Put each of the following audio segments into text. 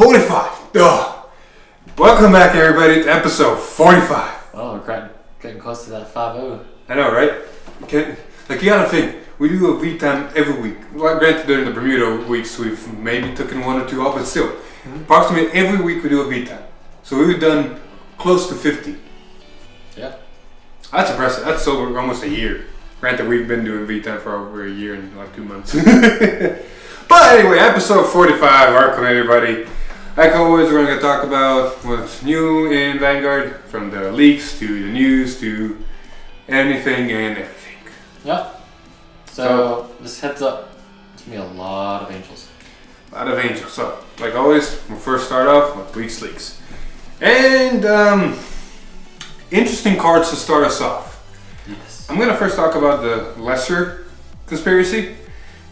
45. Ugh. Welcome back, everybody, to episode 45. Oh, we're getting close to that 5-0. I know, right? You gotta think. We do a V-time every week. Well, granted, during the Bermuda weeks, we've maybe taken one or two off, but still. Approximately every week we do a V-time. So we've done close to 50. Yeah. That's impressive. That's over almost a year. Granted, we've been doing V-time for over a year and like 2 months. But anyway, episode 45. Welcome, everybody. Like always, we're going to talk about what's new in Vanguard, from the leaks to the news to anything and everything. Yep. So this heads up, it's going to be a lot of angels. A lot of angels. So, like always, we'll first start off with week's leaks. And interesting cards to start us off. Yes. I'm going to first talk about the lesser conspiracy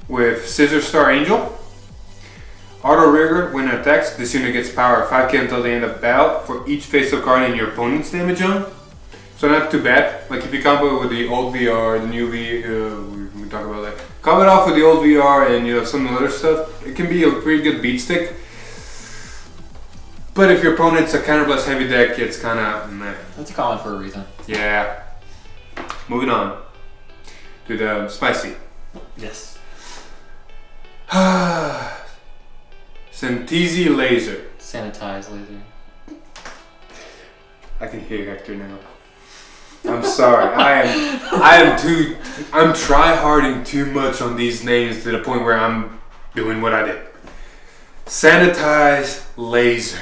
with Scissor Star Angel. Auto Rigger, when it attacks, this unit gets power 5k until the end of battle for each face-up card in your opponent's damage zone. So not too bad. Like if you combo it with the old VR, the new V, we talk about that. Combo it off with the old VR and some other stuff, it can be a pretty good beat stick. But if your opponent's a counterblast heavy deck, it's kind of meh. That's a comment for a reason. Yeah. Moving on to the spicy. Yes. Sentizi Laser. Sanitize laser. I can hear Hector now. I'm sorry. I'm try-harding too much on these names to the point where I'm doing what I did. Sanitize Laser.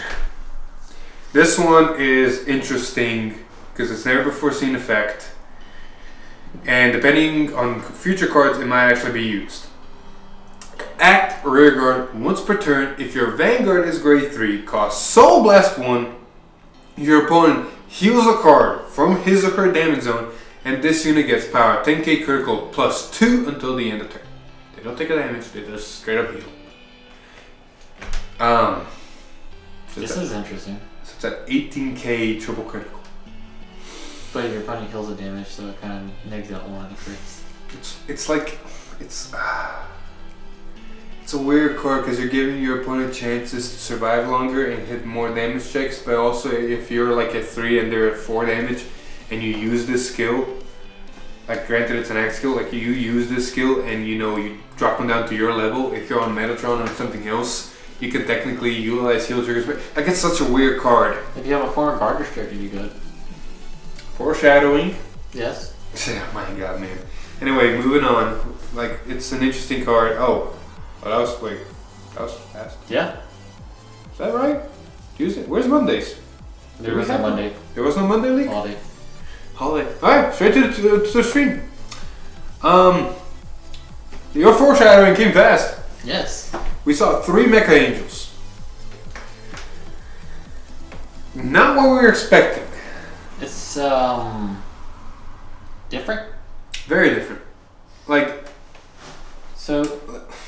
This one is interesting because it's never before seen effect. And depending on future cards, it might actually be used. Act Rearguard once per turn. If your Vanguard is grade 3, costs Soul Blast 1, your opponent heals a card from his or her damage zone, and this unit gets power 10k critical plus 2 until the end of turn. They don't take a damage, they just straight up heal. This is interesting. So it's at 18k triple critical. But your opponent heals the damage, so it kind of negs out one of the crits. It's a weird card because you're giving your opponent chances to survive longer and hit more damage checks, but also if you're like at 3 and they're at 4 damage and you use this skill, like granted it's an X skill, like you use this skill and you drop them down to your level, if you're on Metatron or something else, you can technically utilize heal triggers. Like it's such a weird card. If you have a foreign card restrictor, you good. Foreshadowing. Yes. Yeah, my god, man. Anyway, moving on. Like, it's an interesting card. Oh, that was fast. Yeah. Is that right? Tuesday? Where's Mondays? There was no Monday. There was no Monday league? Holiday. Alright, straight to the stream. Your foreshadowing came fast. Yes. We saw 3 Mecha Angels. Not what we were expecting. It's different. Very different. Like, so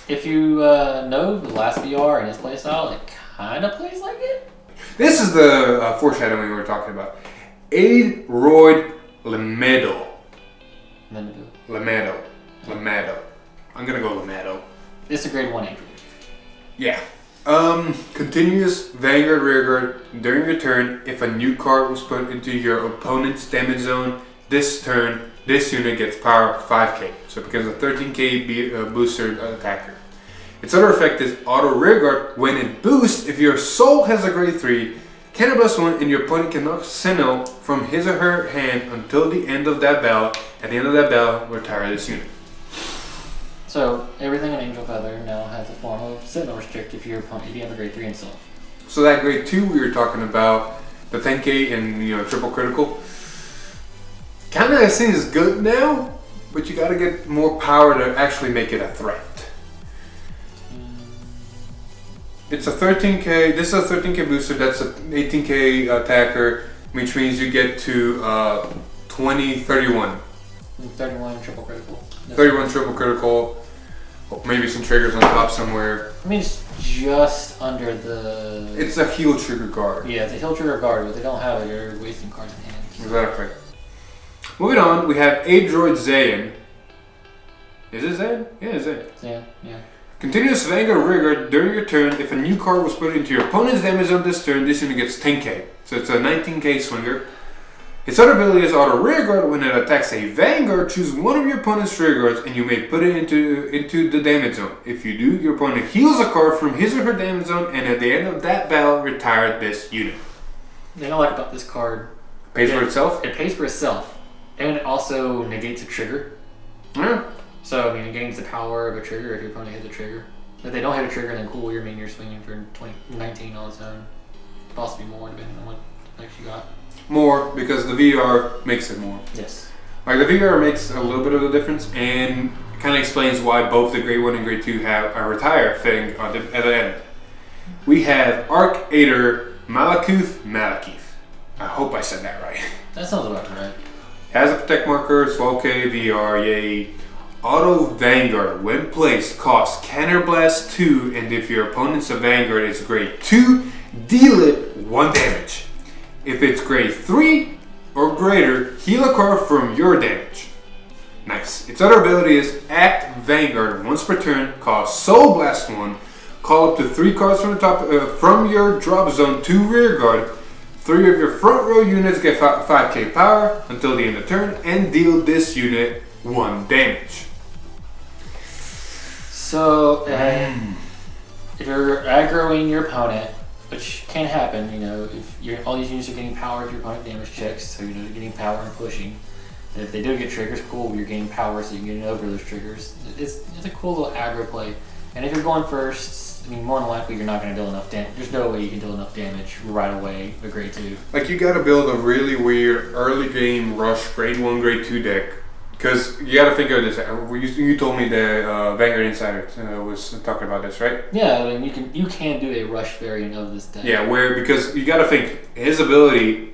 if you know the last VR and its playstyle, it kind of plays like it. this is the foreshadowing we were talking about. Aidroid Lamedo. Lamedo. I'm gonna go Lamedo. It's a grade 1 angel. Yeah. Continuous Vanguard Rearguard during your turn. If a new card was put into your opponent's damage zone this turn, this unit gets power 5k. So it becomes a 13k booster attacker. Its other effect is Auto Rearguard. When it boosts, if your soul has a grade 3, Cannabis 1 and your opponent cannot Sinnoh from his or her hand until the end of that battle. At the end of that battle, retire this unit. So everything in Angel Feather now has a form of Sentinel restrict if you have a grade 3 and so. So that grade 2 we were talking about, the 10k and triple critical, kind of seems good now, but you got to get more power to actually make it a threat. It's a 13k. This is a 13k booster. That's an 18k attacker, which means you get to 31 triple critical. 31 triple critical. Maybe some triggers on top somewhere. I mean, it's just under the. It's a heal trigger card. Yeah, it's a heal trigger guard, but they don't have it. You're wasting cards in hand. Exactly. Moving on, we have Aidroid Zayn. Is it Zayn? Yeah, it's Zayn. Yeah. Continuous Vanguard rearguard during your turn. If a new card was put into your opponent's damage zone this turn, this unit gets 10k. So it's a 19k swinger. Its other ability is auto rearguard. When it attacks a Vanguard, choose one of your opponent's rearguards and you may put it into the damage zone. If you do, your opponent heals a card from his or her damage zone, and at the end of that battle, retire this unit. The thing I like about this card, Pays for itself? it pays for itself, and it also negates a trigger. Yeah. So, I mean, it gains the power of a trigger if your opponent hits a trigger. If they don't hit a trigger, then cool, you're swinging for 19 on its own. Possibly more, depending on what effects you got. More, because the VR makes it more. Yes. Like, the VR makes a little bit of the difference, and kind of explains why both the Grade 1 and Grade 2 have a retire thing at the end. We have Arc Ader Malekith. I hope I said that right. That sounds about right. Has a protect marker, 12k VR, yay. Auto Vanguard, when placed, costs Counterblast 2, and if your opponent's a Vanguard, it's grade 2, deal it 1 damage. If it's grade 3 or greater, heal a card from your damage. Nice. Its other ability is Act Vanguard, once per turn, costs Soul Blast 1, call up to 3 cards from the top from your drop zone to rearguard. 3 of your front row units get 5k power until the end of turn, and deal this unit 1 damage. So, if you're aggroing your opponent, which can happen, you know, if all these units are getting power if your opponent damage checks, so you know you're getting power and pushing. And if they do get triggers, cool, you're getting power so you can get over those triggers. It's a cool little aggro play. And if you're going first, I mean, more than likely you're not going to deal enough damage. There's no way you can deal enough damage right away with grade 2. Like, you gotta build a really weird early game rush grade 1, grade 2 deck. Because you gotta think of this. You told me the Vanguard Insider was talking about this, right? Yeah, I mean, you can do a rush variant of this deck. Yeah, because you gotta think, his ability,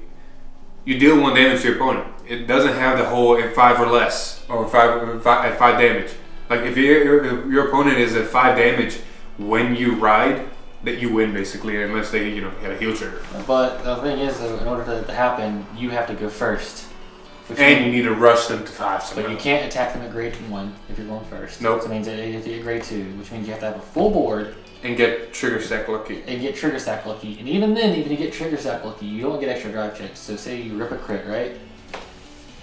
you deal 1 damage to your opponent. It doesn't have the whole at 5 or less, or 5 at 5 damage. Like, if your opponent is at 5 damage when you ride, that you win basically, unless they get a heal trigger. But the thing is, though, in order for that to happen, you have to go first. And you need to rush them to 5 somehow. But you can't attack them at grade 1 if you're going first. Nope. So it means that you have to get grade 2, which means you have to have a full board. And get trigger stack lucky. And get trigger stack lucky. And even then, even if you get trigger stack lucky, you don't get extra drive checks. So say you rip a crit, right?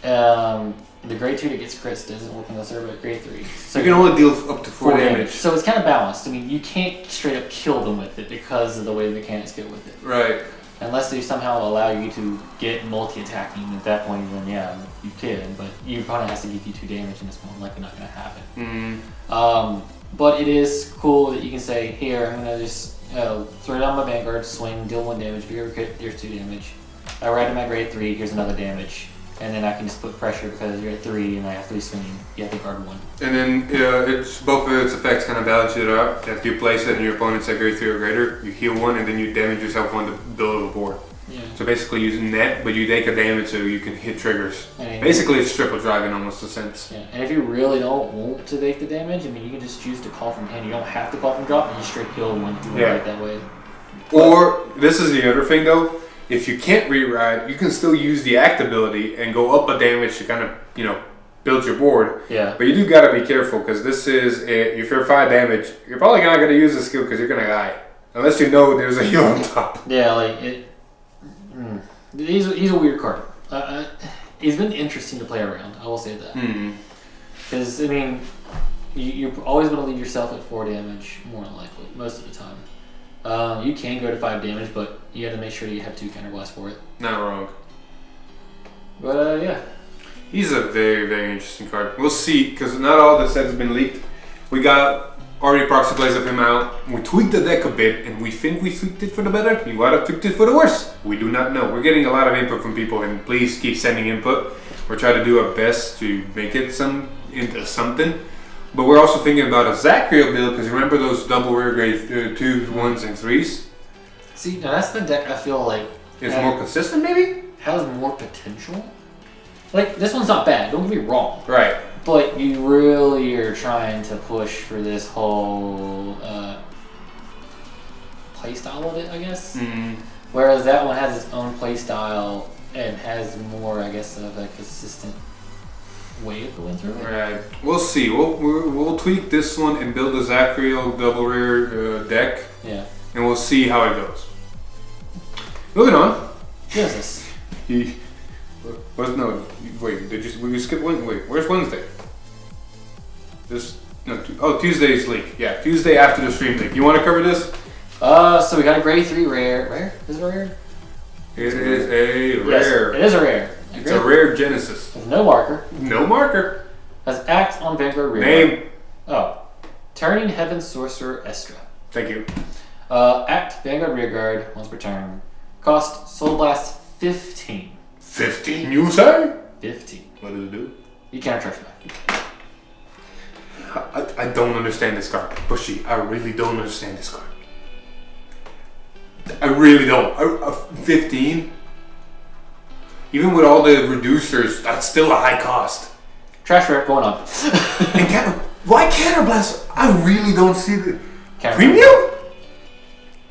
The grade 2 that gets crits doesn't work unless they're at grade 3. So you can only deal up to 4 damage. So it's kind of balanced. I mean, you can't straight up kill them with it because of the way the mechanics go with it. Right. Unless they somehow allow you to get multi-attacking, at that point, then yeah, you can. But your opponent has to give you 2 damage, and it's more likely not going to happen. But it is cool that you can say, here, I'm going to just throw down my Vanguard, swing, deal 1 damage. If you ever crit, there's 2 damage. I ride to my grade 3, here's another damage. And then I can just put pressure because you're at 3 and I have 3 swinging. You have to guard 1. And then it's both of its effects kind of balance it out. If you place it and your opponent's at grade 3 or greater, you heal 1 and then you damage yourself 1 to build a board. Yeah. So basically using net, but you take a damage so you can hit triggers. And basically it's triple driving almost a sense. Yeah. And if you really don't want to take the damage, I mean, you can just choose to call from hand. You don't have to call from drop, and you straight heal 1 if you want it that way. Or, this is the other thing though, if you can't re-ride, you can still use the act ability and go up a damage to kind of, build your board. Yeah. But you do gotta be careful because this is, if you're 5 damage, you're probably not gonna use the skill because you're gonna die. Unless you know there's a heal on top. Yeah, like, he's a weird card. He's been interesting to play around, I will say that. Because, I mean, you're always going to leave yourself at 4 damage, more than likely, most of the time. You can go to 5 damage, but you have to make sure you have 2 counterblasts for it. Not wrong. But yeah. He's a very, very interesting card. We'll see, because not all the sets have been leaked. We got already proxy plays of him out. We tweaked the deck a bit, and we think we tweaked it for the better. You might have tweaked it for the worse. We do not know. We're getting a lot of input from people, and please keep sending input. We're trying to do our best to make it into something. But we're also thinking about a Zachriel build, because remember those double rear grade 2s, 1s, and 3s? See, now that's the deck I feel like It's more consistent, maybe? has more potential. Like, this one's not bad, don't get me wrong. Right. But you really are trying to push for this whole playstyle of it, I guess. Whereas that one has its own playstyle and has more, I guess, of a consistent wave going through it. Right. We'll see. We'll tweak this one and build a Zachriel double rare deck, Yeah. and we'll see how it goes. Moving on. Jesus. He was no. Wait, we skip one? Wait, where's Wednesday? Tuesday's leak. Yeah, Tuesday after the stream leak. You want to cover this? So we got a grade 3 rare. Rare? Is it a rare? It is a Yes, rare. it is a rare. It's a rare Genesis. With no marker. No marker. Has act on Vanguard rear. Name. Oh. Turning Heaven Sorcerer Estra. Thank you. Act Vanguard Rearguard once per turn. Cost Soul Blast 15. 15, you say? 15. What does it do? You can't charge back. I don't understand this card. Bushy, I really don't understand this card. I really don't. 15? Even with all the reducers, that's still a high cost. Trash rare going on. And why Counterblast? I really don't see the... Counter- Premium?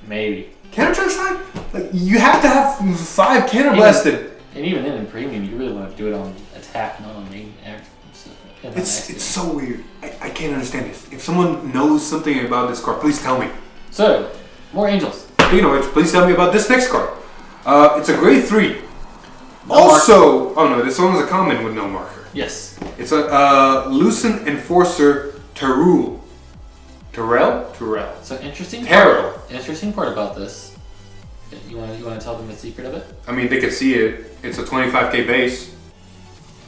Maybe. Counter Strike? Like, you have to have 5 Counterblasted. And even then in premium, you really want to do it on attack, not on main act. So, It's so weird. I can't understand this. If someone knows something about this card, please tell me. So, more angels. You know, please tell me about this next card. It's a grade 3. No Also, oh no, this one is a common with no marker. Yes. It's a Lucent Enforcer Terrell. So interesting. Terrell. Interesting part about this. You want to tell them the secret of it? I mean, they can see it. It's a 25k base.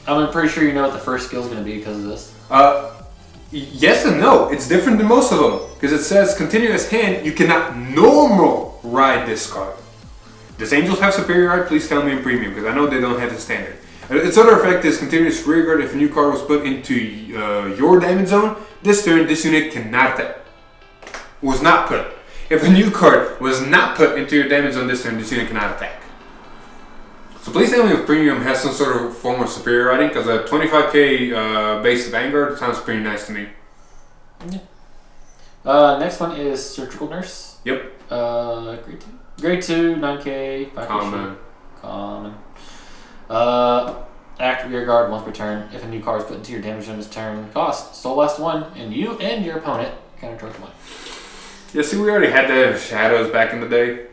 I'm pretty sure you know what the first skill is going to be because of this. Yes and no. It's different than most of them because it says continuous hand. You cannot normal ride this card. Does Angels have superior ride? Please tell me in premium because I know they don't have the standard. Its other effect is continuous rearguard. If a new card was put into your damage zone this turn, this unit cannot attack. Was not put. If a new card was not put into your damage zone this turn, this unit cannot attack. So please tell me if premium has some sort of form of superior riding because a 25k base Vanguard sounds pretty nice to me. Yeah. Next one is Surgical Nurse. Yep. Grade 2. Grade 2, 9k, 5k. Common. Act Rearguard once per turn. If a new card is put into your damage zone this turn, cost Soul Blast 1, and you and your opponent counter charge 1. Yeah, see, we already had that in Shadows back in the day.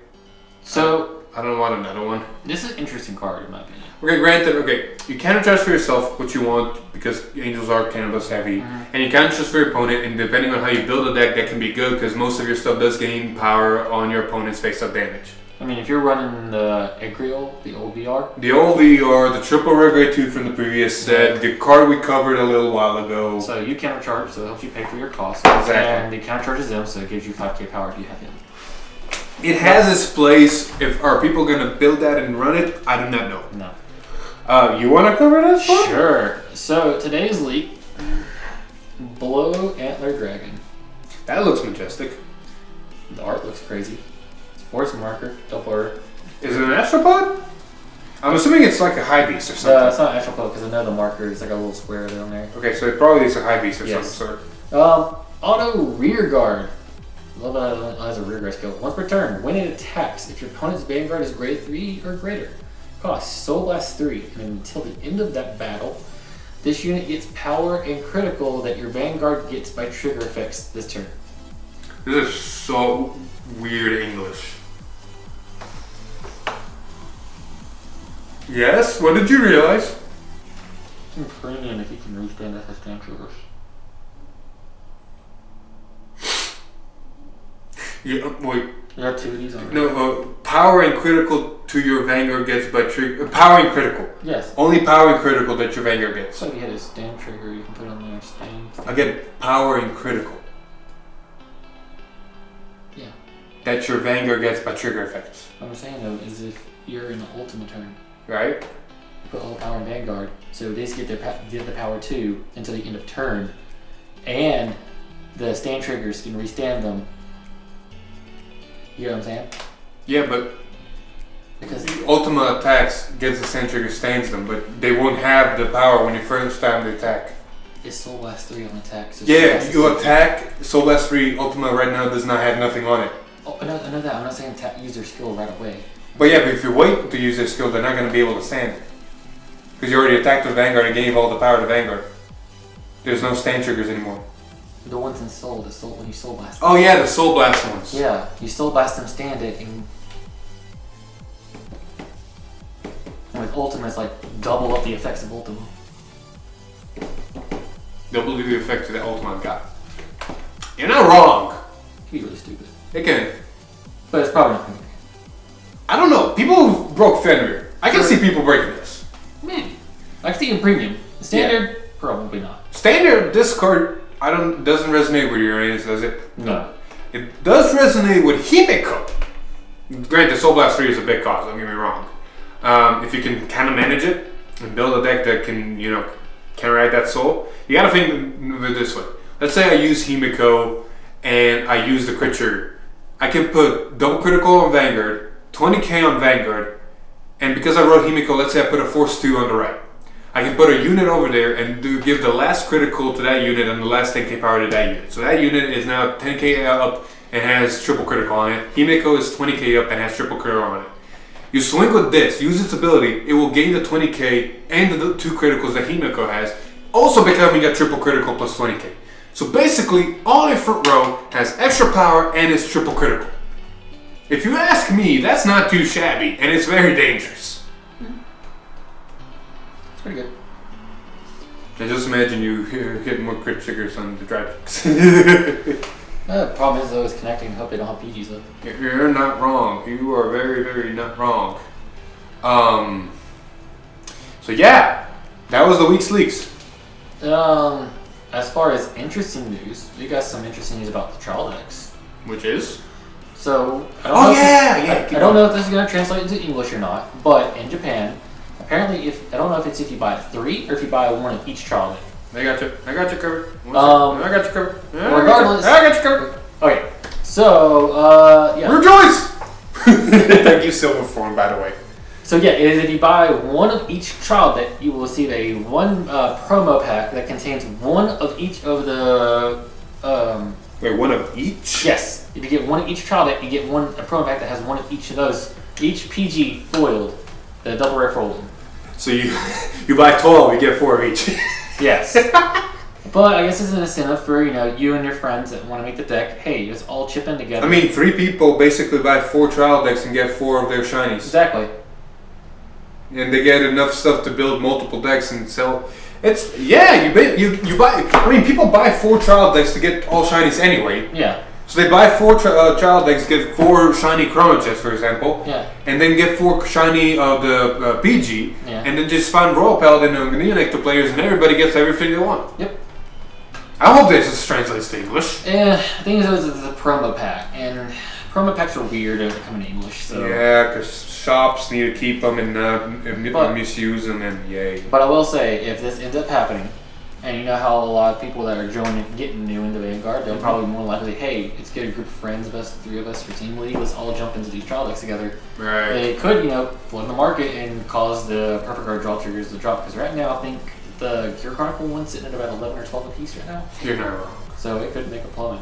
So, I don't want another one. this is an interesting card in my opinion. Okay, granted, you can't adjust for yourself what you want because Angels are cannabis heavy, and you can't adjust for your opponent, and depending on how you build a deck, that can be good because most of your stuff does gain power on your opponent's face-up damage. I mean, if you're running the Egriel, the old VR. The old VR, the triple rare grade 2 from the previous set, the card we covered a little while ago. So you counter charge, so it helps you pay for your cost. Exactly. And the counter charges them, so it gives you 5k power if you have him. It has its place. If are people gonna build that and run it? I do not know. No. You wanna cover this one? Sure. So today's leak, Blow Antler Dragon. That looks majestic. The art looks crazy. Force marker, double order. Is it an astropod? I'm assuming it's like a high beast or something. It's not actual code because I know the marker is like a little square down there. Okay, so it probably is a high beast or Yes. some sort. Auto rear guard. Love that it has a rear guard skill. Once per turn, when it attacks, if your opponent's Vanguard is grade 3 or greater, cost Soul Blast 3, and until the end of that battle, this unit gets power and critical that your Vanguard gets by trigger effects this turn. This is so weird English. Yes? What did you realize? It's in premium if you can restand as a stand triggers. Yeah, wait. You have 2 of these on No, power and critical to your Vanguard gets by trigger. Power and critical. Yes. Only power and critical that your Vanguard gets. So if you had a stand trigger, you can put on there stand. Again, power and critical. Yeah. That your Vanguard gets by trigger effects. What I'm saying though is if you're in the ultimate turn, Right? you put all the power in Vanguard, so they get the power 2 until the end of turn, and the stand triggers can restand them. You know what I'm saying? Yeah, but Because Ultima attacks gets the same trigger stands them, but they won't have the power when you first time they attack. it's Soul Blast 3 on attack. So Yeah, you attack, Soul Blast 3 Ultima right now does not have nothing on it. Oh, I know that. I'm not saying use their skill right away. But yeah, but if you wait to use their skill, they're not going to be able to stand it. Because you already attacked with Vanguard and gave all the power to Vanguard. There's no stand triggers anymore. The ones in Soul, when you Soul Blast. Oh yeah, the Soul Blast ones. Yeah, you Soul Blast them, stand it, and with Ultima, it's like double up the effects of Ultima. Double the effect that Ultima got. You're not wrong. It can be really stupid. It can. But it's probably not going to be. I don't know. People broke Fenrir. I can see people breaking this. Maybe. I can see in Premium. Standard, probably not. Standard, this card doesn't resonate with Uranus, does it? No. It does resonate with Himeko. Granted, Soul Blast 3 is a big cost, don't get me wrong. If you can kind of manage it and build a deck that can, counteract that soul, you gotta think of it this way. Let's say I use Himeko and I use the crit trigger. I can put double critical on Vanguard, 20k on Vanguard, and because I wrote Himeko, let's say I put a Force 2 on the right. I can put a unit over there and give the last critical to that unit and the last 10k power to that unit. So that unit is now 10k up and has triple critical on it. Himeko is 20k up and has triple critical on it. You swing with this, use its ability, it will gain the 20k and the 2 criticals that Himeko has, also becoming a triple critical plus 20k. So basically, all your front row has extra power and is triple critical. If you ask me, that's not too shabby, and it's very dangerous. It's pretty good. And just imagine you hit more crit triggers on the Drytrix. The problem is though, is connecting and hope they don't have PGs though. You're not wrong. You are very, very not wrong. So yeah, that was the week's leaks. As far as interesting news, we got some interesting news about the trial decks. Which is? So, I I don't know if this is going to translate into English or not, but in Japan, apparently, I don't know if it's if you buy 3 or if you buy 1 of each trial deck. I got you covered. I got you covered. Regardless. I got you covered. Okay, so, yeah. Rejoice! Thank you, Silverform, by the way. So yeah, it is if you buy 1 of each trial deck, you will receive a promo pack that contains 1 of each of the... Wait, 1 of each? Yes. If you get 1 of each trial deck, you get a promo pack that has 1 of each of those. Each PG foiled, the double rare folded. So you buy 12, you get 4 of each. Yes. But I guess it's an incentive for, you and your friends that want to make the deck. Hey, let's all chip in together. I mean, 3 people basically buy 4 trial decks and get 4 of their shinies. Exactly. And they get enough stuff to build multiple decks and sell. It's you buy. I mean, people buy 4 trial decks to get all shinies anyway. Yeah. So they buy 4 trial decks, get 4 shiny Chrono Chests, for example. Yeah. And then get 4 shiny of the PG. Yeah. And then just find Royal Paladin and Neonectar players, and everybody gets everything they want. Yep. I hope this translates to English. The thing is, it's a promo pack, and promo packs are weird to come in English. So. Yeah, because shops need to keep them and misuse them, and yay. But I will say, if this ends up happening, and you know how a lot of people that are getting new into Vanguard, they'll probably more likely, hey, let's get a group of friends of us, 3 of us for Team League, let's all jump into these trial decks together. Right. It could, flood the market and cause the Perfect Guard draw triggers to drop, because right now I think the Gear Chronicle one's sitting at about 11 or 12 apiece right now. You're not wrong. So it could make a plummet.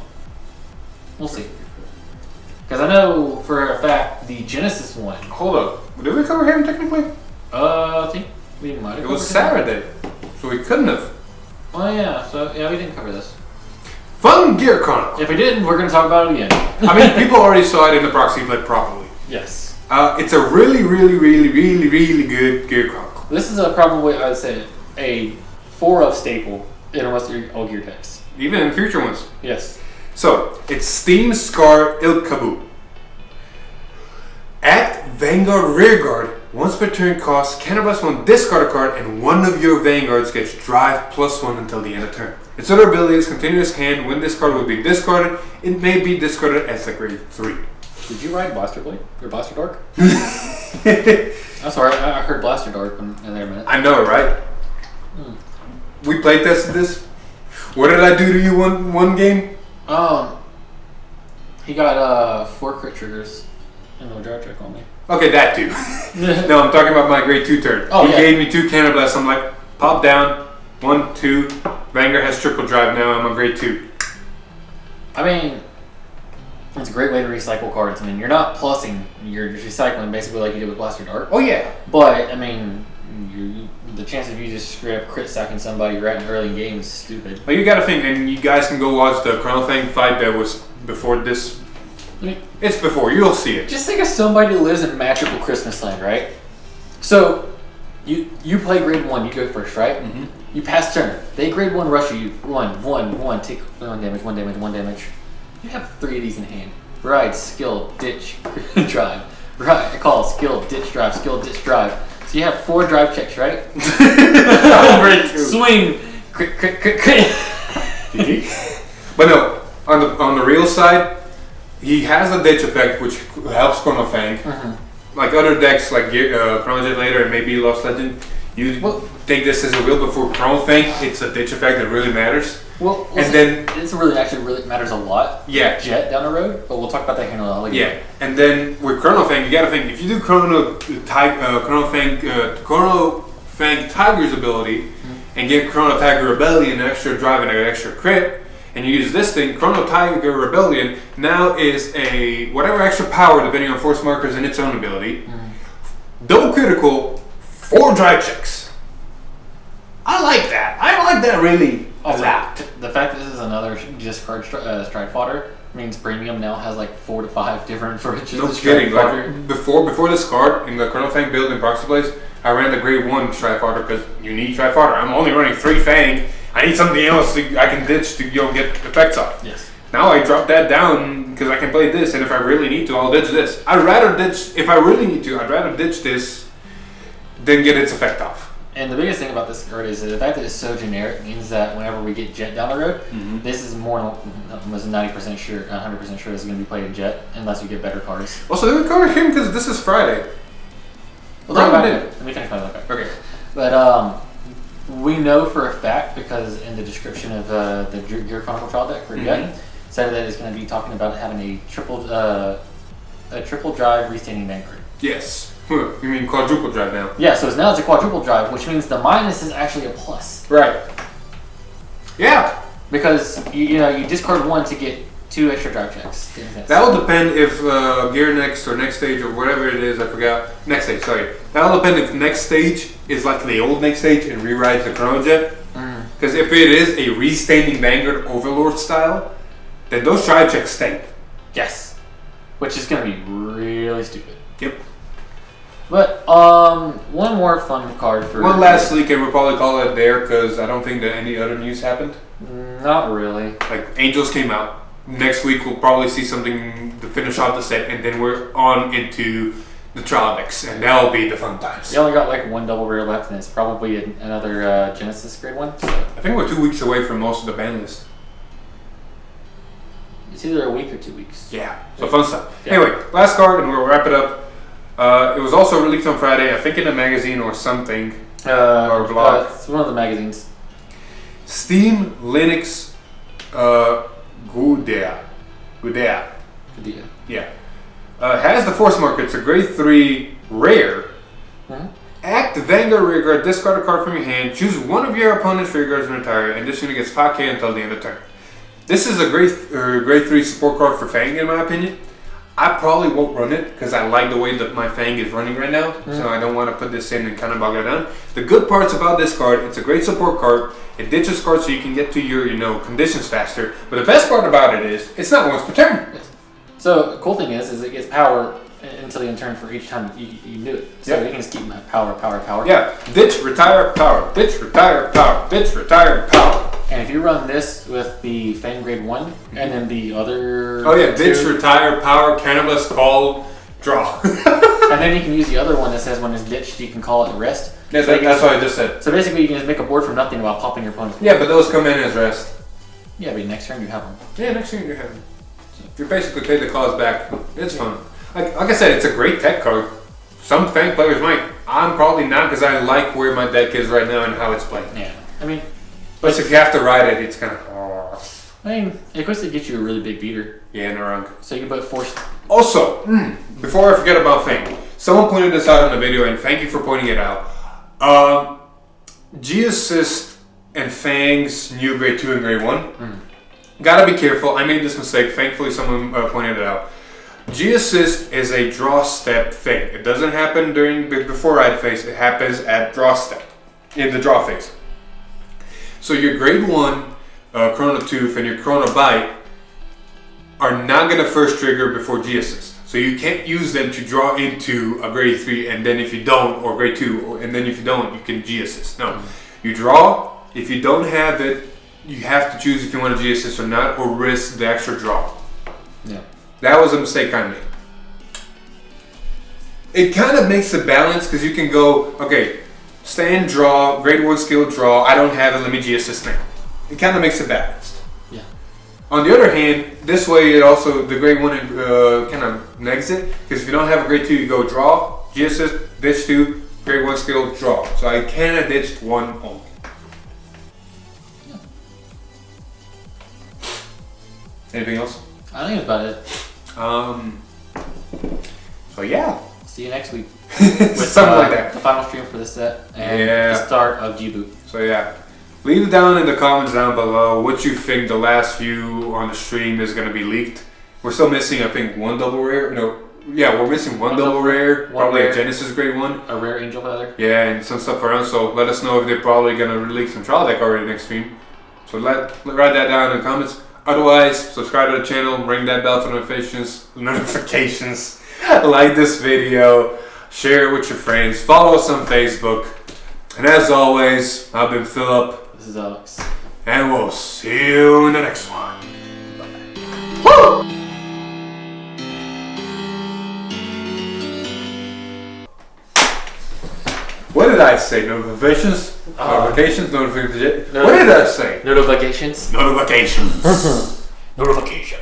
We'll see. Because I know for a fact the Genesis one. Hold up. Did we cover him technically? I think we might have. It was Saturday, so we couldn't have. Oh yeah, so yeah, we didn't cover this. Fun Gear Chronicle. If we didn't, we're going to talk about it again. I mean, people already saw it in the proxy play properly. Yes. It's a really, really, really, really, really good Gear Chronicle. This is probably, I would say, a 4-of staple in almost all Gear decks. Even in future ones. Yes. So, it's Steam Scar Ilkabu. At Vanguard Rearguard, once per turn cost, cannibalize 1, discard a card, and 1 of your Vanguards gets drive +1 until the end of turn. Its other ability is continuous hand. When this card will be discarded, it may be discarded as a grade 3. Did you ride Blaster Blade? Or Blaster Dark? I'm sorry, I heard Blaster Dark in there a minute. I know, right? We play tested this. What did I do to you one game? He got 4 crit triggers and no draw trick on me. Okay, that too. No, I'm talking about my grade 2 turn. Oh, he yeah. gave me 2 Cannon Blasts. I'm like, pop down, 1, 2. Vanguard has triple drive now. I'm on grade 2. I mean, it's a great way to recycle cards. I mean, you're not plussing, you're just recycling basically like you did with Blaster Dark. Oh yeah. But I mean, the chance of you just straight up crit sacking somebody right in early game is stupid. Like, you gotta think, and you guys can go watch the Chrono Fang fight that was before this. It's before, you'll see it. Just think of somebody who lives in magical Christmas land, right? So, you play grade 1, you go first, right? Mm-hmm. You pass turn. They grade 1 rush you. 1, take 1 damage, 1 damage, 1 damage. You have 3 of these in hand. Ride, skill, ditch, drive. Ride, call, skill, ditch, drive, skill, ditch, drive. So you have 4 drive checks, right? Swing, crit. But no, on the real side, he has a ditch effect which helps Chrono Fang. Mm-hmm. Like other decks like Chrono Jet later and maybe Lost Legend, you take this as a wheel, but for Chrono Fang, it's a ditch effect that really matters. Well, and then this really matters a lot. Yeah. Jet down the road, but we'll talk about that here in a little. Yeah, and then with Chrono Fang, you gotta think if you do Chrono Fang Tiger's ability and get Chrono Tiger Rebellion, an extra drive and an extra crit, and you use this thing, Chrono Tiger Rebellion now is a whatever extra power depending on force markers and its own ability. Double critical, 4 drive checks. I like that. I like that really a lot. The fact that this is another discard stride fodder means premium now has like 4 to 5 different versions. No kidding. Like before this card in the Chrono Fang build in Proxy Blaze, I ran the grade 1 stride fodder because you need stride fodder. I'm only running 3 Fang. I need something else I can ditch to get effects off. Yes. Now I drop that down because I can play this, and if I really need to, I'll ditch this. I'd rather ditch this than get its effect off. And the biggest thing about this card is the fact that it's so generic means that whenever we get Jet down the road, this is more almost 90% sure, 100% sure this is going to be played in Jet unless we get better cards. Also, did we cover him because this is Friday? We'll talk about it. Let me finish my look. Okay. But we know for a fact because in the description of the Gear Chronicle trial deck for Jet, said that it's going to be talking about having a triple drive restanding Vanguard. Yes. You mean quadruple drive now? Yeah, so now it's a quadruple drive, which means the minus is actually a plus. Right. Yeah. Because you discard 1 to get 2 extra drive checks. That will depend if Gear Next or Next Stage or whatever it is, I forgot. Next Stage, sorry. That will depend if Next Stage is like the old Next Stage and rewrites the Chrono Jet. Because if it is a restanding Vanguard Overlord style, then those drive checks stink. Yes. Which is going to be really stupid. Yep. But one more fun card for one last leak, and we'll probably call it there because I don't think that any other news happened. Not really. Like Angels came out. Next week we'll probably see something to finish off the set, and then we're on into the trial decks, and that'll be the fun times. You only got like 1 double rare left, and it's probably another Genesis grade 1. So. I think we're 2 weeks away from most of the ban list. It's either a week or 2 weeks. Yeah, so fun stuff. Yeah. Anyway, last card, and we'll wrap it up. It was also released on Friday, I think in a magazine or something, or a blog. It's one of the magazines. Steam Linux Gudea. Yeah. Has the force marker. It's a grade 3 rare. Act Vanguard rearguard, discard a card from your hand, choose one of your opponent's rearguards and retire, and this unit gets 5k until the end of turn. This is a grade 3 support card for Fang in my opinion. I probably won't run it because I like the way that my Fang is running right now, so I don't want to put this in and kind of bog it down. The good parts about this card, it's a great support card. It ditches cards so you can get to your conditions faster. But the best part about it is it's not once per turn. Yes. So the cool thing is it gets power until the end turn for each time you do it. So you can just keep power. Yeah, ditch, retire, power, ditch, retire, power, ditch, retire, power. And if you run this with the Fang grade 1 and then the other... Oh yeah, ditch, retire, power, cannibalist, call, draw. And then you can use the other one that says when it's ditched, you can call it rest. Yeah, so that's what I just said. So basically you can just make a board from nothing while popping your opponent's board. Yeah, but those come in as rest. Yeah, but next turn you have them. Yeah, next turn you have them. So you basically pay the cause back. It's fun. Like I said, it's a great tech card. Some Fang players might. I'm probably not because I like where my deck is right now and how it's playing. Yeah, I mean... But if you have to ride it, it's kind of... I mean, of course it gets you a really big beater. Yeah, no wrong. So you can put force... Also, before I forget about Fang, someone pointed this out in the video, and thank you for pointing it out. G-Assist and Fang's new grade 2 and grade 1. Gotta be careful. I made this mistake. Thankfully, someone pointed it out. G-Assist is a draw step thing. It doesn't happen during before ride phase. It happens at draw step. in the draw phase. So your grade 1 Chrono Tooth and your Chrono Bite are not going to first trigger before G-Assist. So you can't use them to draw into a grade 3 and then if you don't, or grade 2, and then if you don't, you can G-Assist. No. You draw, if you don't have it, you have to choose if you want to G-Assist or not, or risk the extra draw. Yeah. That was a mistake I made. It kind of makes a balance because you can go, okay, stand, draw, grade 1 skill, draw, I don't have it, let me G-Assist now. It kind of makes it balanced. Yeah. On the other hand, this way it also, the grade 1 kind of negs it, because if you don't have a grade 2, you go draw, G-Assist, ditch 2, grade 1 skill, draw. So I kind of ditched 1 only. Yeah. Anything else? I think that's about it. So yeah. See you next week. Something like that. The final stream for this set and Yeah. the start of G-Boot. So yeah. Leave it down in the comments down below what you think the last few on the stream is going to be leaked. We're still missing, I think, 1 double rare. No, yeah, we're missing one double rare. Probably rare. a Genesis grade 1. A rare Angel Feather. Yeah, and some stuff around. So let us know if they're probably going to release some trial deck already next stream. So write that down in the comments. Otherwise, subscribe to the channel, ring that bell for notifications. Like this video, share it with your friends, follow us on Facebook. And as always, I've been Philip. This is Alex. And we'll see you in the next one. Woo! What did I say? Notifications? Notifications? What did I say? Notifications. Notifications. Notification.